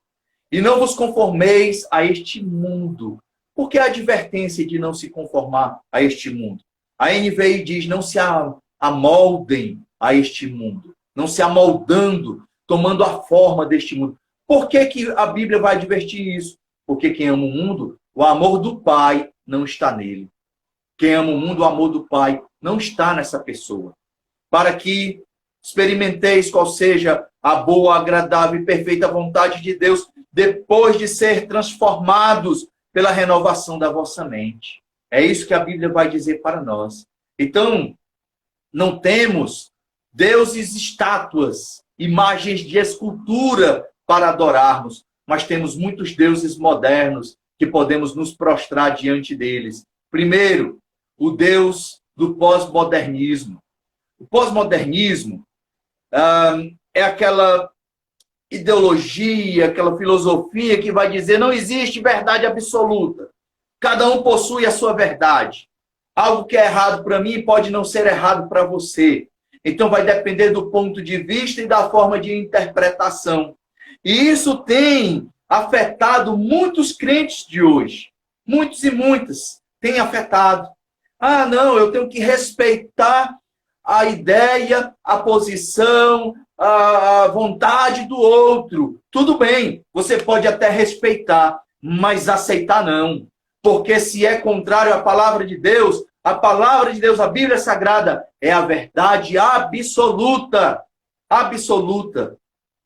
E não vos conformeis a este mundo. Por que a advertência de não se conformar a este mundo? A NVI diz, não se amoldem a este mundo. Não se amoldando, tomando a forma deste mundo. Por que que a Bíblia vai advertir isso? Porque quem ama o mundo, o amor do Pai não está nele. Quem ama o mundo, o amor do Pai não está nessa pessoa. Para que experimenteis qual seja a boa, agradável e perfeita vontade de Deus, depois de ser transformados pela renovação da vossa mente. É isso que a Bíblia vai dizer para nós. Então, não temos deuses, estátuas, imagens de escultura para adorarmos, mas temos muitos deuses modernos que podemos nos prostrar diante deles. Primeiro, o Deus do pós-modernismo. O pós-modernismo é aquela ideologia, aquela filosofia que vai dizer não existe verdade absoluta. Cada um possui a sua verdade. Algo que é errado para mim pode não ser errado para você. Então vai depender do ponto de vista e da forma de interpretação. E isso tem afetado muitos crentes de hoje. Muitos e muitas têm afetado. Ah, não, eu tenho que respeitar a ideia, a posição, a vontade do outro. Tudo bem, você pode até respeitar, mas aceitar não. Porque se é contrário à palavra de Deus, a Bíblia Sagrada, é a verdade absoluta. Absoluta.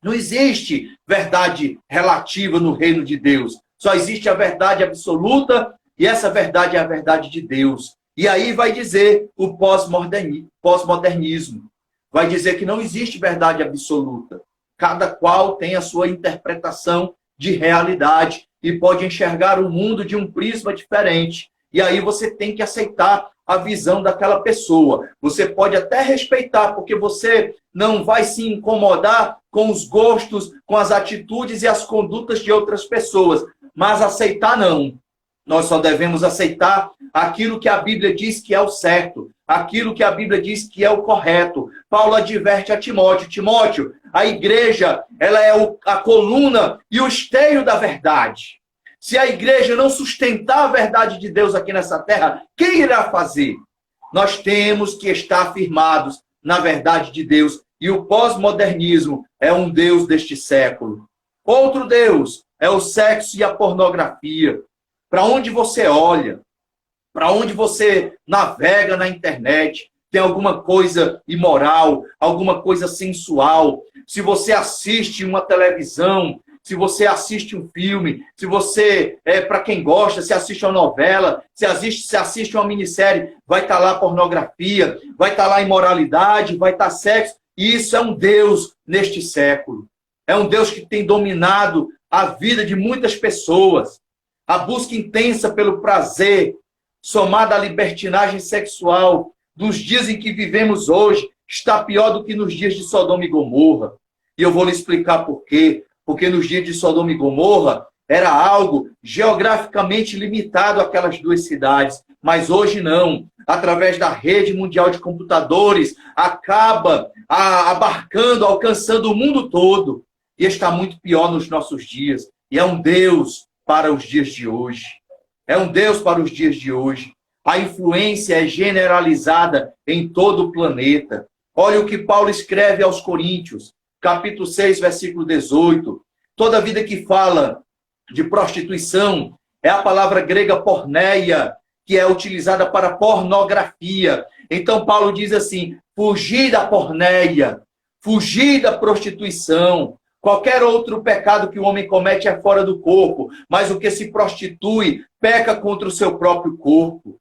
Não existe verdade relativa no reino de Deus. Só existe a verdade absoluta e essa verdade é a verdade de Deus. E aí vai dizer o pós-modernismo. Vai dizer que não existe verdade absoluta. Cada qual tem a sua interpretação de realidade e pode enxergar o mundo de um prisma diferente. E aí você tem que aceitar a visão daquela pessoa. Você pode até respeitar, porque você não vai se incomodar com os gostos, com as atitudes e as condutas de outras pessoas. Mas aceitar não. Nós só devemos aceitar aquilo que a Bíblia diz que é o certo, aquilo que a Bíblia diz que é o correto. Paulo adverte a Timóteo. Timóteo, a igreja, ela é a coluna e o esteio da verdade. Se a igreja não sustentar a verdade de Deus aqui nessa terra, quem irá fazer? Nós temos que estar firmados na verdade de Deus. E o pós-modernismo é um Deus deste século. Outro Deus é o sexo e a pornografia. Para onde você olha, para onde você navega na internet, tem alguma coisa imoral, alguma coisa sensual. Se você assiste uma televisão, se você assiste um filme, se você, para quem gosta, se assiste uma novela, se assiste uma minissérie, vai estar lá pornografia, vai estar lá imoralidade, vai estar sexo. E isso é um Deus neste século. É um Deus que tem dominado a vida de muitas pessoas. A busca intensa pelo prazer, somada à libertinagem sexual dos dias em que vivemos hoje, está pior do que nos dias de Sodoma e Gomorra. E eu vou lhe explicar por quê. Porque nos dias de Sodoma e Gomorra era algo geograficamente limitado àquelas duas cidades. Mas hoje não. Através da rede mundial de computadores, acaba abarcando, alcançando o mundo todo. E está muito pior nos nossos dias. E é um Deus para os dias de hoje. É um Deus para os dias de hoje. A influência é generalizada em todo o planeta. Olha o que Paulo escreve aos Coríntios, capítulo 6, versículo 18. Toda vida que fala de prostituição é a palavra grega porneia, que é utilizada para pornografia. Então Paulo diz assim, fugir da porneia, fugir da prostituição. Qualquer outro pecado que o homem comete é fora do corpo, mas o que se prostitui peca contra o seu próprio corpo.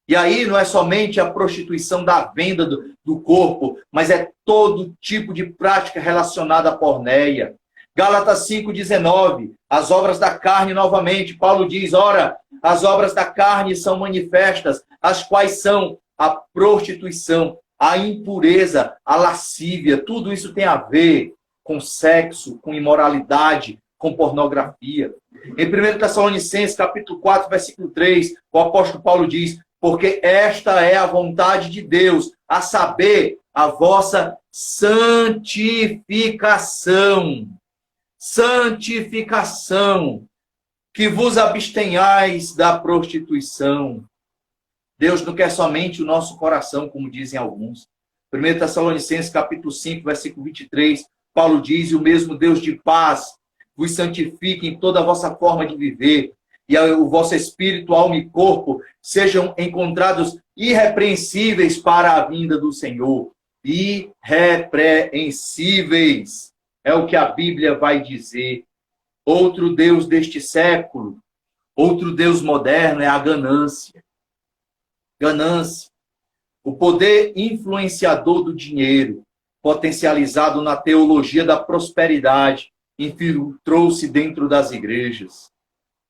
E aí não é somente a prostituição da venda do corpo, mas é todo tipo de prática relacionada à porneia. Gálatas 5,19, as obras da carne novamente. Paulo diz, ora, as obras da carne são manifestas, as quais são a prostituição, a impureza, a lascívia. Tudo isso tem a ver com sexo, com imoralidade, com pornografia. Em 1 Tessalonicenses, capítulo 4, versículo 3, o apóstolo Paulo diz, porque esta é a vontade de Deus, a saber, a vossa santificação. Santificação, que vos abstenhais da prostituição. Deus não quer somente o nosso coração, como dizem alguns. 1 Tessalonicenses, capítulo 5, versículo 23, Paulo diz, e o mesmo Deus de paz vos santifique em toda a vossa forma de viver, e o vosso espírito, alma e corpo sejam encontrados irrepreensíveis para a vinda do Senhor. Irrepreensíveis. É o que a Bíblia vai dizer. Outro Deus deste século, outro Deus moderno é a ganância. Ganância. O poder influenciador do dinheiro, potencializado na teologia da prosperidade, infiltrou-se dentro das igrejas.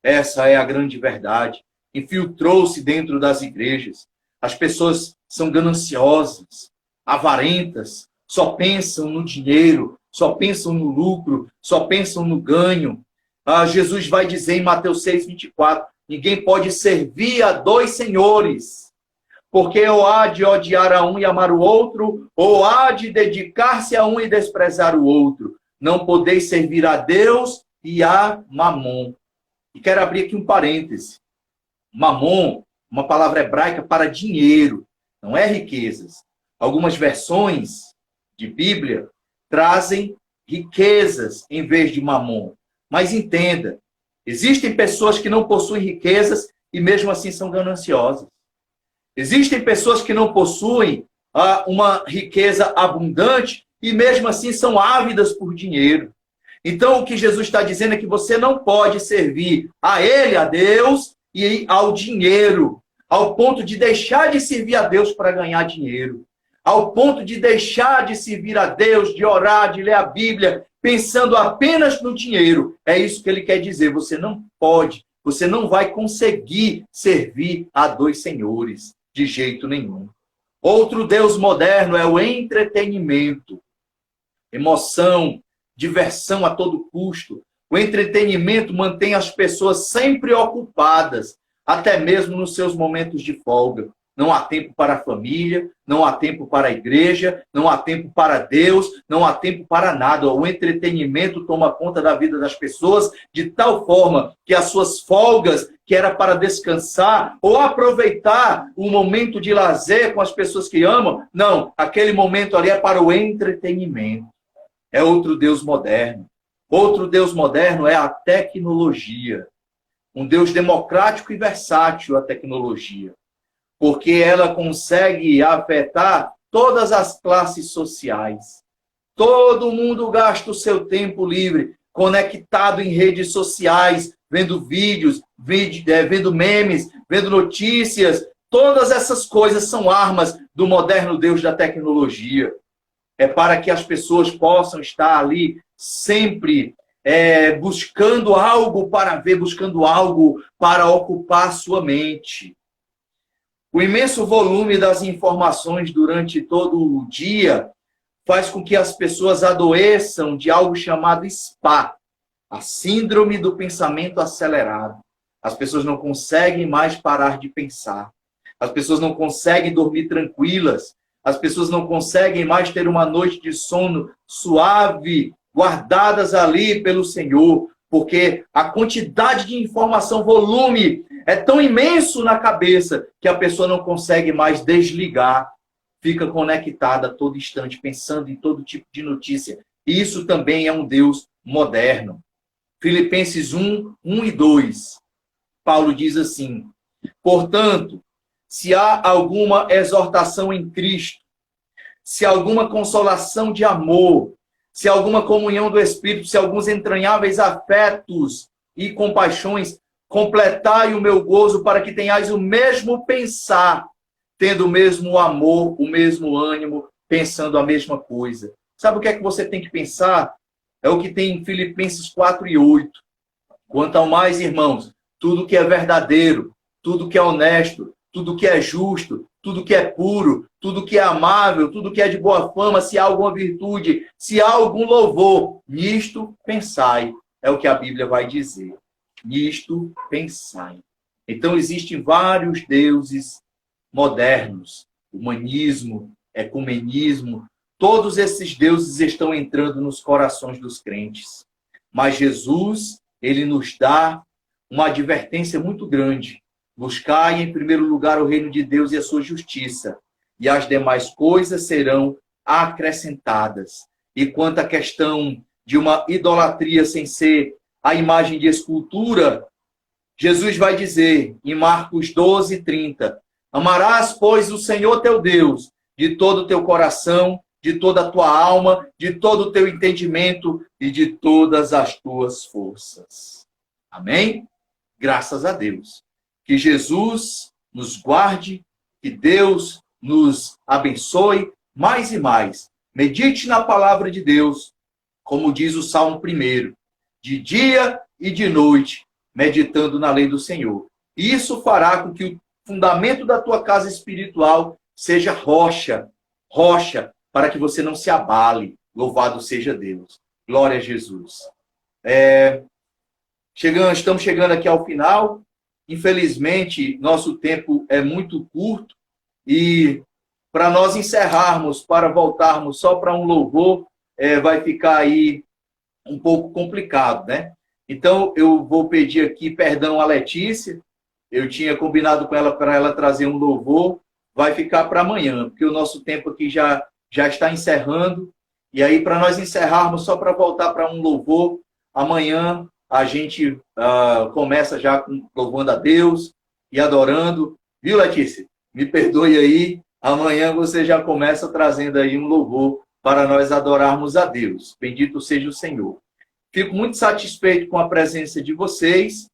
Essa é a grande verdade. Infiltrou-se dentro das igrejas. As pessoas são gananciosas, avarentas, só pensam no dinheiro, só pensam no lucro, só pensam no ganho. Jesus vai dizer em Mateus 6, 24, ninguém pode servir a dois senhores, porque ou há de odiar a um e amar o outro, ou há de dedicar-se a um e desprezar o outro. Não podeis servir a Deus e a Mamon. E quero abrir aqui um parêntese. Mamon, uma palavra hebraica para dinheiro, não é riquezas. Algumas versões de Bíblia trazem riquezas em vez de mamon. Mas entenda, existem pessoas que não possuem riquezas e mesmo assim são gananciosas. Existem pessoas que não possuem uma riqueza abundante e mesmo assim são ávidas por dinheiro. Então o que Jesus está dizendo é que você não pode servir a Ele, a Deus, e ao dinheiro, ao ponto de deixar de servir a Deus para ganhar dinheiro. Ao ponto de deixar de servir a Deus, de orar, de ler a Bíblia, pensando apenas no dinheiro. É isso que ele quer dizer. Você não pode, você não vai conseguir servir a dois senhores, de jeito nenhum. Outro Deus moderno é o entretenimento. Emoção, diversão a todo custo. O entretenimento mantém as pessoas sempre ocupadas, até mesmo nos seus momentos de folga. Não há tempo para a família, não há tempo para a igreja, não há tempo para Deus, não há tempo para nada. O entretenimento toma conta da vida das pessoas de tal forma que as suas folgas, que era para descansar ou aproveitar um momento de lazer com as pessoas que amam, não, aquele momento ali é para o entretenimento. É outro Deus moderno. Outro Deus moderno é a tecnologia. Um Deus democrático e versátil, a tecnologia. Porque ela consegue afetar todas as classes sociais. Todo mundo gasta o seu tempo livre, conectado em redes sociais, vendo vídeos, vendo memes, vendo notícias. Todas essas coisas são armas do moderno Deus da tecnologia. É para que as pessoas possam estar ali sempre buscando algo para ver, buscando algo para ocupar sua mente. O imenso volume das informações durante todo o dia faz com que as pessoas adoeçam de algo chamado SPA, a síndrome do pensamento acelerado. As pessoas não conseguem mais parar de pensar. As pessoas não conseguem dormir tranquilas. As pessoas não conseguem mais ter uma noite de sono suave, guardadas ali pelo Senhor, porque a quantidade de informação, volume, é tão imenso na cabeça que a pessoa não consegue mais desligar, fica conectada a todo instante, pensando em todo tipo de notícia. Isso também é um Deus moderno. Filipenses 1, 1 e 2. Paulo diz assim: portanto, se há alguma exortação em Cristo, se há alguma consolação de amor, se há alguma comunhão do Espírito, se há alguns entranháveis afetos e compaixões, completai o meu gozo para que tenhais o mesmo pensar, tendo o mesmo amor, o mesmo ânimo, pensando a mesma coisa. Sabe o que é que você tem que pensar? É o que tem em Filipenses 4 e 8. Quanto ao mais, irmãos, tudo que é verdadeiro, tudo que é honesto, tudo que é justo, tudo que é puro, tudo que é amável, tudo que é de boa fama, se há alguma virtude, se há algum louvor, nisto pensai. É o que a Bíblia vai dizer. Nisto pensai. Então, existem vários deuses modernos, humanismo, ecumenismo, todos esses deuses estão entrando nos corações dos crentes. Mas Jesus, ele nos dá uma advertência muito grande. Buscai em primeiro lugar o reino de Deus e a sua justiça, e as demais coisas serão acrescentadas. E quanto à questão de uma idolatria sem ser a imagem de escultura, Jesus vai dizer em Marcos 12, 30, amarás, pois, o Senhor teu Deus de todo o teu coração, de toda a tua alma, de todo o teu entendimento e de todas as tuas forças. Amém? Graças a Deus. Que Jesus nos guarde, que Deus nos abençoe mais e mais. Medite na palavra de Deus, como diz o Salmo 1, de dia e de noite, meditando na lei do Senhor. Isso fará com que o fundamento da tua casa espiritual seja rocha, para que você não se abale. Louvado seja Deus. Glória a Jesus. Estamos chegando aqui ao final. Infelizmente, nosso tempo é muito curto e para nós encerrarmos, para voltarmos só para um louvor, vai ficar aí um pouco complicado, né? Então, eu vou pedir aqui perdão à Letícia. Eu tinha combinado com ela para ela trazer um louvor. Vai ficar para amanhã, porque o nosso tempo aqui já está encerrando. E aí, para nós encerrarmos, só para voltar para um louvor, amanhã a gente começa já louvando a Deus e adorando. Viu, Letícia? Me perdoe aí. Amanhã você já começa trazendo aí um louvor para nós adorarmos a Deus. Bendito seja o Senhor. Fico muito satisfeito com a presença de vocês.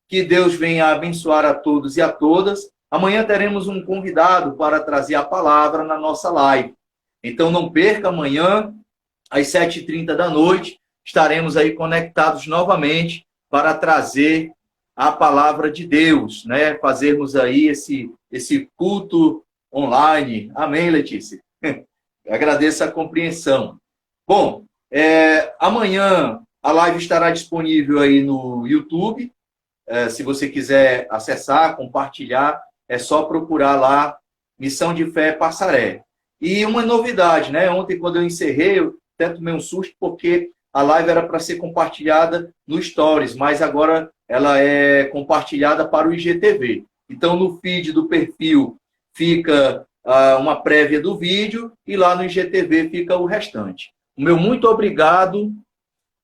Que Deus venha abençoar a todos e a todas. Amanhã teremos um convidado para trazer a palavra na nossa live. Então não perca, amanhã, às 7h30 da noite, estaremos aí conectados novamente para trazer a palavra de Deus, né? Fazermos aí esse culto online. Amém, Letícia? Agradeço a compreensão. Bom, amanhã a live estará disponível aí no YouTube. Se você quiser acessar, compartilhar, é só procurar lá Missão de Fé Passaré. E uma novidade, né? Ontem, quando eu encerrei, eu até tomei um susto, porque a live era para ser compartilhada no Stories, mas agora ela é compartilhada para o IGTV. Então, no feed do perfil fica uma prévia do vídeo e lá no IGTV fica o restante. O meu muito obrigado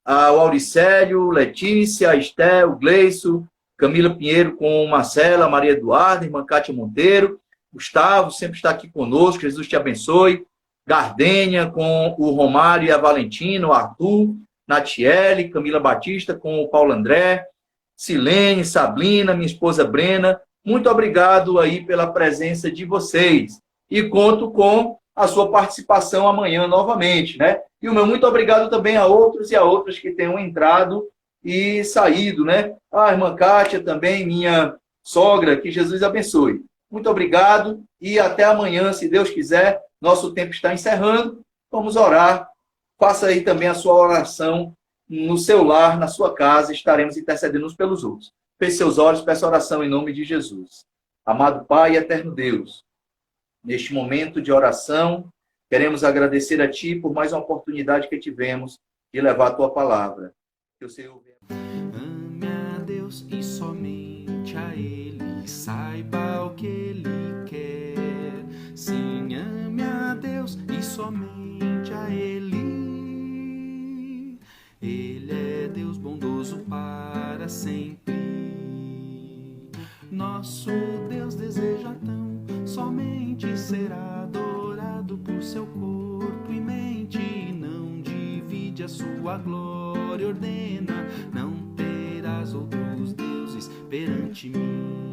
ao Auricélio, Letícia, Estel, Gleison, Camila Pinheiro com Marcela, Maria Eduarda, irmã Cátia Monteiro, Gustavo sempre está aqui conosco, Jesus te abençoe. Gardênia com o Romário e a Valentina, o Arthur, Natiele, Camila Batista com o Paulo André, Silene, Sabrina, minha esposa Brena. Muito obrigado aí pela presença de vocês. E conto com a sua participação amanhã novamente, né? E o meu muito obrigado também a outros e a outras que tenham entrado e saído, né? A irmã Kátia também, minha sogra, que Jesus abençoe. Muito obrigado e até amanhã, se Deus quiser. Nosso tempo está encerrando. Vamos orar. Faça aí também a sua oração no seu lar, na sua casa. Estaremos intercedendo uns pelos outros. Feche seus olhos, peça oração em nome de Jesus. Amado Pai e eterno Deus, neste momento de oração, queremos agradecer a Ti por mais uma oportunidade que tivemos de levar a Tua palavra. Que o Senhor ame a Deus e somente a Ele, saiba o que Ele quer. Sim, ame a Deus e somente a Ele. Ele é Deus bondoso para sempre. Nosso Deus deseja tão somente ser adorado por seu corpo e mente. Não divide a sua glória, ordena: não terás outros deuses perante mim.